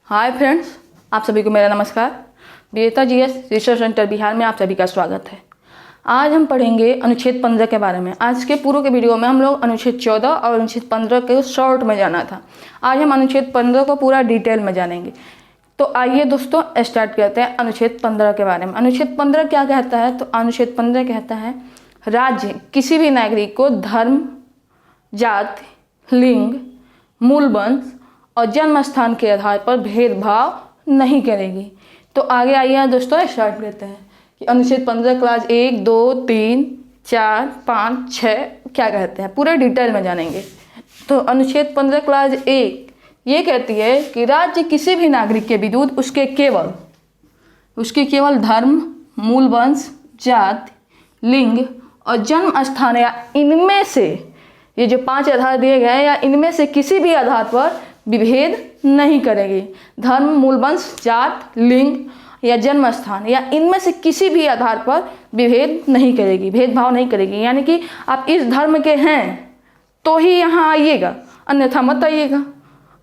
Hi friends, आप सभी को मेरा नमस्कार। बीएता जीएस रिसर्च सेंटर बिहार में आप सभी का स्वागत है। आज हम पढ़ेंगे अनुच्छेद 15 के बारे में। आज के पूर्व के वीडियो में हम लोग अनुच्छेद 14 और अनुच्छेद 15 के शॉर्ट में जाना था। आज हम अनुच्छेद 15 को पूरा डिटेल में जानेंगे। तो आइए दोस्तों स्टार्ट करते हैं अनुच्छेद 15 के बारे में। अनुच्छेद 15 क्या कहता है? तो अनुच्छेद 15 कहता है राज्य किसी भी नागरिक को धर्म, जाति, लिंग, मूल वंश और जन्म स्थान के आधार पर भेदभाव नहीं करेगी। तो आगे आइए दोस्तों स्टार्ट करते हैं कि अनुच्छेद 15 क्लास 1, 2, 3, 4, 5, 6 क्या कहते हैं, पूरे डिटेल में जानेंगे। तो अनुच्छेद 15 क्लास 1 ये कहती है कि राज्य किसी भी नागरिक के विरुद्ध उसके केवल धर्म, मूल वंश, जाति, लिंग और जन्म स्थान या इनमें से, ये जो 5 आधार दिए गए या इनमें से किसी भी आधार पर विभेद नहीं करेगी। धर्म, मूल वंश, जात, लिंग या जन्म स्थान या इनमें से किसी भी आधार पर विभेद नहीं करेगी, भेदभाव नहीं करेगी। यानी कि आप इस धर्म के हैं तो ही यहाँ आइएगा, अन्यथा मत आइएगा।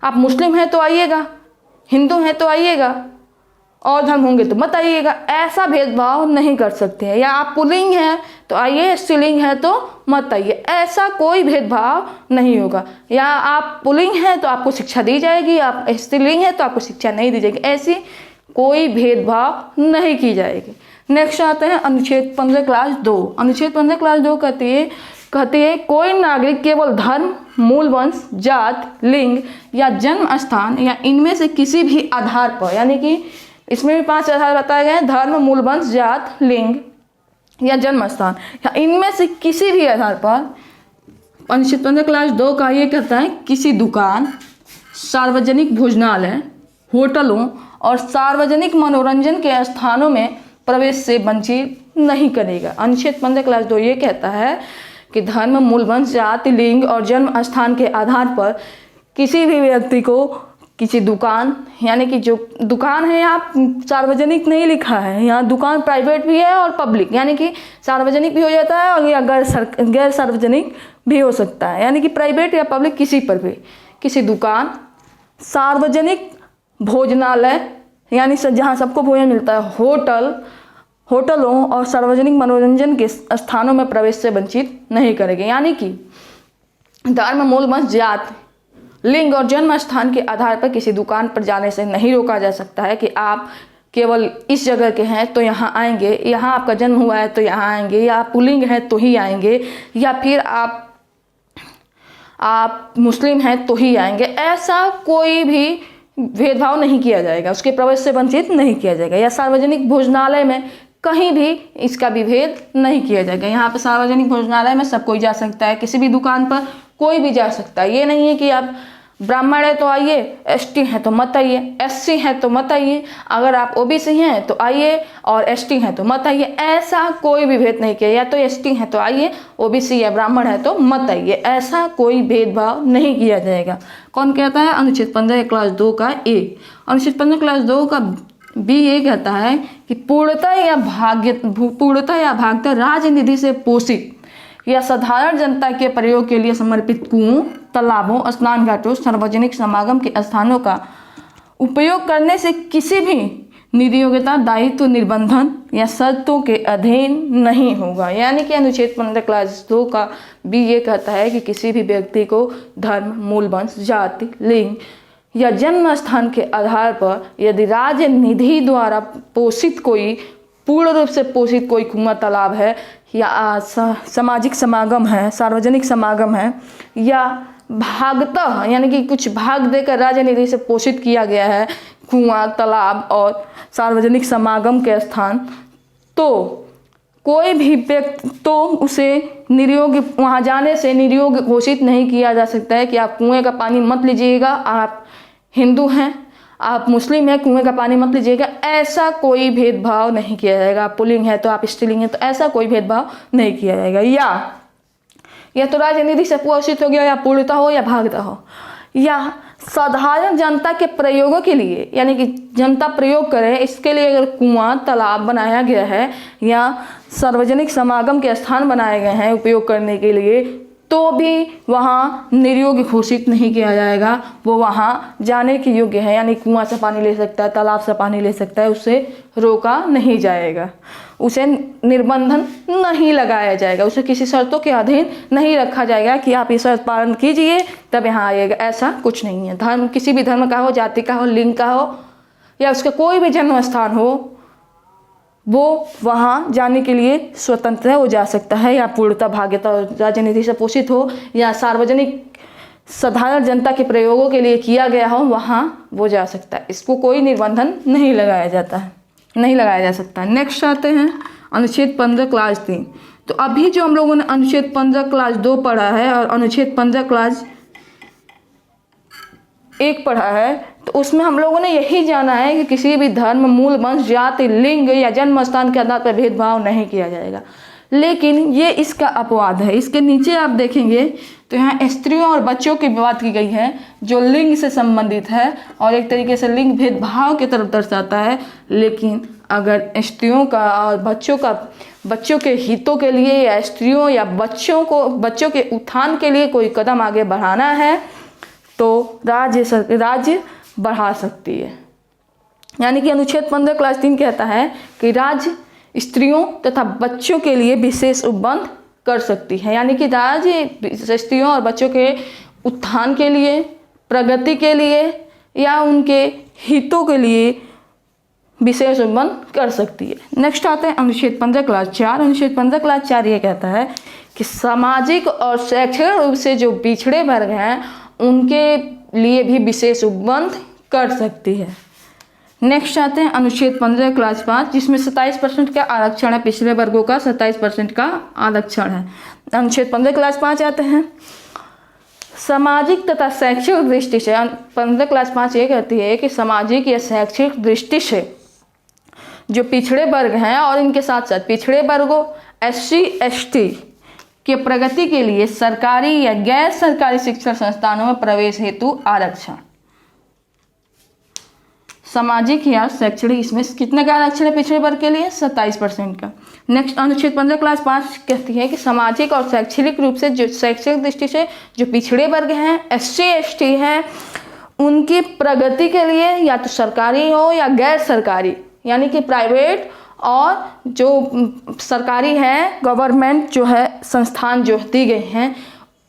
आप मुस्लिम हैं तो आइएगा, हिंदू हैं तो आइएगा, और धर्म होंगे तो मत आइएगा। ऐसा भेदभाव नहीं कर सकते हैं। या आप पुल्लिंग हैं तो आइए, स्त्रीलिंग है तो मत आइए, ऐसा कोई भेदभाव नहीं होगा। या आप पुल्लिंग हैं तो आपको शिक्षा दी जाएगी, आप स्त्रीलिंग हैं तो आपको शिक्षा नहीं दी जाएगी, ऐसी कोई भेदभाव नहीं की जाएगी। नेक्स्ट आते हैं अनुच्छेद 15 क्लास 2। अनुच्छेद 15 क्लास 2 कहती है कोई नागरिक केवल धर्म, मूल वंश, जात, लिंग या जन्म स्थान या इनमें से किसी भी आधार पर, यानी कि इसमें भी 5 आधार बताए गए हैं, धर्म, मूल वंश, जात, लिंग या जन्म स्थान या इनमें से किसी भी आधार पर, अनुच्छेद 15 क्लास 2 का ये कहता है किसी दुकान, सार्वजनिक भोजनालय, होटलों और सार्वजनिक मनोरंजन के स्थानों में प्रवेश से वंचित नहीं करेगा। अनुच्छेद 15 क्लास 2 ये कहता है कि धर्म, मूल वंश, जाति, लिंग और जन्म स्थान के आधार पर किसी भी व्यक्ति को किसी दुकान, यानी कि जो दुकान है यहाँ सार्वजनिक नहीं लिखा है, यहाँ दुकान प्राइवेट भी है और पब्लिक, यानी कि सार्वजनिक भी हो जाता है और या गैर सार्वजनिक भी हो सकता है, यानी कि प्राइवेट या पब्लिक किसी पर भी, किसी दुकान, सार्वजनिक भोजनालय यानी जहाँ सबको भोजन मिलता है, होटलों और सार्वजनिक मनोरंजन के स्थानों में प्रवेश से वंचित नहीं करेंगे। यानी कि धर्म, मूल वंश, जात, लिंग और जन्म स्थान के आधार पर किसी दुकान पर जाने से नहीं रोका जा सकता है कि आप केवल इस जगह के हैं तो यहाँ आएंगे, यहाँ आपका जन्म हुआ है तो यहाँ आएंगे, या आप पुल्लिंग हैं तो ही आएंगे, या फिर आप मुस्लिम हैं तो ही आएंगे। ऐसा कोई भी भेदभाव नहीं किया जाएगा, उसके प्रवेश से वंचित नहीं किया जाएगा। या सार्वजनिक भोजनालय में कहीं भी इसका विभेद नहीं किया जाएगा। यहाँ पर सार्वजनिक भोजनालय में सब कोई जा सकता है, किसी भी दुकान पर कोई भी जा सकता है। ये नहीं है कि आप ब्राह्मण है तो आइए, एसटी हैं तो मत आइए, एससी हैं तो मत आइए, अगर आप ओबीसी हैं तो आइए और एसटी हैं तो मत आइए, ऐसा कोई भी भेद नहीं किया। या तो एसटी हैं तो आइए, ओबीसी या ब्राह्मण है तो मत आइए, ऐसा कोई भेदभाव नहीं किया जाएगा। कौन कहता है? अनुच्छेद 15 क्लास 2 का ए। अनुच्छेद 15 क्लास 2 का बी ये कहता है कि पूर्णतः या भागतः राजनिधि से पोषित या साधारण जनता के प्रयोग के लिए समर्पित कुओं, तालाबों, स्नान घाटों, सार्वजनिक समागम के स्थानों का उपयोग करने से किसी भी नियोक्ता दायित्व, निर्बंधन या शर्तों के अधीन नहीं होगा। यानी कि अनुच्छेद 15 क्लास 2 का बी ये कहता है कि किसी भी व्यक्ति को धर्म, मूल वंश, जाति, लिंग या जन्म स्थान के आधार पर यदि राजनिधि द्वारा पोषित कोई, पूर्ण रूप से पोषित कोई कुआं, तालाब है या सामाजिक समागम है, सार्वजनिक समागम है, या भागतः यानी कि कुछ भाग देकर राजनिधि से पोषित किया गया है कुआं, तालाब और सार्वजनिक समागम के स्थान, तो कोई भी व्यक्ति तो उसे निर्योग्य, वहाँ जाने से निर्योग्य घोषित नहीं किया जा सकता है कि आप कुएं का पानी मत लीजिएगा, आप हिंदू हैं, आप मुस्लिम हैं, कुएं का पानी मत लीजिएगा, ऐसा कोई भेदभाव नहीं किया जाएगा। आप पुल्लिंग है तो आप स्त्रीलिंग है तो ऐसा कोई भेदभाव नहीं किया जाएगा। या तो राजनिधि से पोषित हो गया, या पूर्णता हो या भागता हो, या साधारण जनता के प्रयोगों के लिए, यानी कि जनता प्रयोग करे इसके लिए अगर कुआं, तालाब बनाया गया है या सार्वजनिक समागम के स्थान बनाए गए हैं उपयोग करने के लिए, तो भी वहाँ निर्योग्य घोषित नहीं किया जाएगा, वो वहाँ जाने के योग्य है, यानी कुआं से पानी ले सकता है, तालाब से पानी ले सकता है, उसे रोका नहीं जाएगा, उसे निर्बंधन नहीं लगाया जाएगा, उसे किसी शर्तों के अधीन नहीं रखा जाएगा कि आप ये शर्त पालन कीजिए तब यहाँ आइएगा, ऐसा कुछ नहीं है। धर्म किसी भी धर्म का हो, जाति का हो, लिंग का हो, या उसका कोई भी जन्म स्थान हो, वो वहाँ जाने के लिए स्वतंत्र है, वो जा सकता है, या पूर्णतः भाग्यता राजनीति से पोषित हो या सार्वजनिक साधारण जनता के प्रयोगों के लिए किया गया हो, वहाँ वो जा सकता है। इसको कोई निर्बंधन नहीं लगाया जाता है, नहीं लगाया जा सकता है। नेक्स्ट आते हैं अनुच्छेद 15 क्लास 3। तो अभी जो हम लोगों ने अनुच्छेद 15 क्लास 2 पढ़ा है और अनुच्छेद 15 क्लास 1 पढ़ा है, तो उसमें हम लोगों ने यही जाना है कि किसी भी धर्म, मूल, वंश, जाति, लिंग या जन्म स्थान के आधार पर भेदभाव नहीं किया जाएगा। लेकिन ये इसका अपवाद है। इसके नीचे आप देखेंगे तो यहाँ स्त्रियों और बच्चों की बात की गई है, जो लिंग से संबंधित है और एक तरीके से लिंग भेदभाव की तरफ दर्शाता है। लेकिन अगर स्त्रियों का और बच्चों के हितों के लिए या स्त्रियों या बच्चों के उत्थान के लिए कोई कदम आगे बढ़ाना है तो राज्य बढ़ा सकती है। यानी कि अनुच्छेद 15 क्लास 3 कहता है कि राज्य स्त्रियों तथा बच्चों के लिए विशेष उपबंध कर सकती है। यानी कि राज्य स्त्रियों और बच्चों के उत्थान के लिए, प्रगति के लिए या उनके हितों के लिए विशेष उपबंध कर सकती है। नेक्स्ट आते हैं अनुच्छेद 15 क्लास 4। अनुच्छेद 15 क्लास 4 ये कहता है कि सामाजिक और शैक्षणिक रूप से जो पिछड़े वर्ग हैं उनके लिए भी विशेष उपबंध कर सकती है। नेक्स्ट आते हैं अनुच्छेद 15 क्लास 5, जिसमें 27% का आरक्षण है, पिछड़े वर्गों का 27% का आरक्षण है। अनुच्छेद 15 क्लास 5 आते हैं सामाजिक तथा शैक्षिक दृष्टि से। 15 क्लास 5 ये कहती है कि सामाजिक या शैक्षिक दृष्टि से जो पिछड़े वर्ग हैं और इनके साथ साथ पिछड़े वर्गों, SC ST के प्रगति के लिए सरकारी या गैर सरकारी शिक्षण संस्थानों में प्रवेश हेतु आरक्षण। सामाजिक या शैक्षणिक, इसमें कितने का आरक्षण है पिछड़े वर्ग के लिए? 27% का। नेक्स्ट अनुच्छेद 15 क्लास 5 कहती है कि सामाजिक और शैक्षणिक रूप से जो शैक्षणिक दृष्टि से जो पिछड़े वर्ग हैं, SC ST हैं, उनकी प्रगति के लिए या तो सरकारी हो या गैर सरकारी, यानी कि प्राइवेट और जो सरकारी है, गवर्नमेंट जो है संस्थान जो दी गई हैं,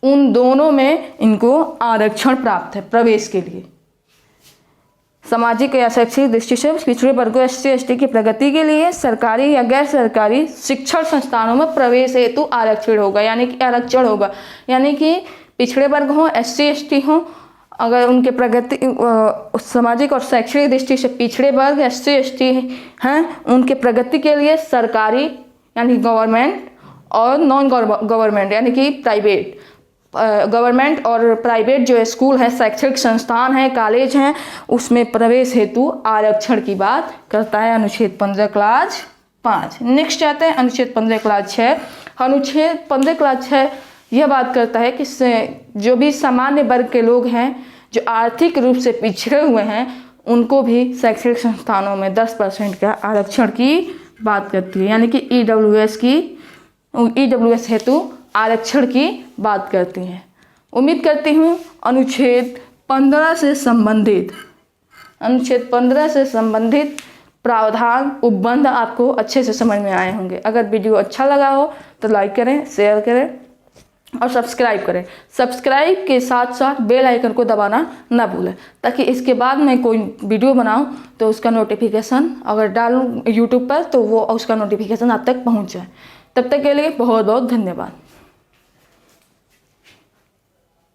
उन दोनों में इनको आरक्षण प्राप्त है प्रवेश के लिए। सामाजिक या शैक्षिक दृष्टि से पिछड़े वर्गों, SC ST की प्रगति के लिए सरकारी या गैर सरकारी शिक्षण संस्थानों में प्रवेश हेतु आरक्षण होगा, यानी कि पिछड़े वर्ग हों, SC ST हों, अगर उनके प्रगति सामाजिक और शैक्षणिक दृष्टि से पिछड़े वर्ग, SC ST हैं, उनके प्रगति के लिए सरकारी यानी गवर्नमेंट और नॉन गवर्नमेंट यानी कि प्राइवेट, गवर्नमेंट और प्राइवेट जो स्कूल है, शैक्षणिक संस्थान है, कॉलेज हैं, उसमें प्रवेश हेतु आरक्षण की बात करता है अनुच्छेद 15 क्लास 5। नेक्स्ट आते हैं अनुच्छेद 15 क्लास 6। अनुच्छेद 15 क्लास 6 यह बात करता है कि जो भी सामान्य वर्ग के लोग हैं, जो आर्थिक रूप से पिछड़े हुए हैं, उनको भी शैक्षणिक संस्थानों में 10% का आरक्षण की बात करती है, यानी कि EWS हेतु आरक्षण की बात करती हैं। उम्मीद करती हूँ अनुच्छेद 15 से संबंधित प्रावधान, उपबंध आपको अच्छे से समझ में आए होंगे। अगर वीडियो अच्छा लगा हो तो लाइक करें, शेयर करें और सब्सक्राइब करें। सब्सक्राइब के साथ साथ बेल आइकन को दबाना ना भूलें, ताकि इसके बाद मैं कोई वीडियो बनाऊं तो उसका नोटिफिकेशन अगर डालूं यूट्यूब पर तो वो उसका नोटिफिकेशन आप तक पहुंच जाए। तब तक के लिए बहुत बहुत धन्यवाद।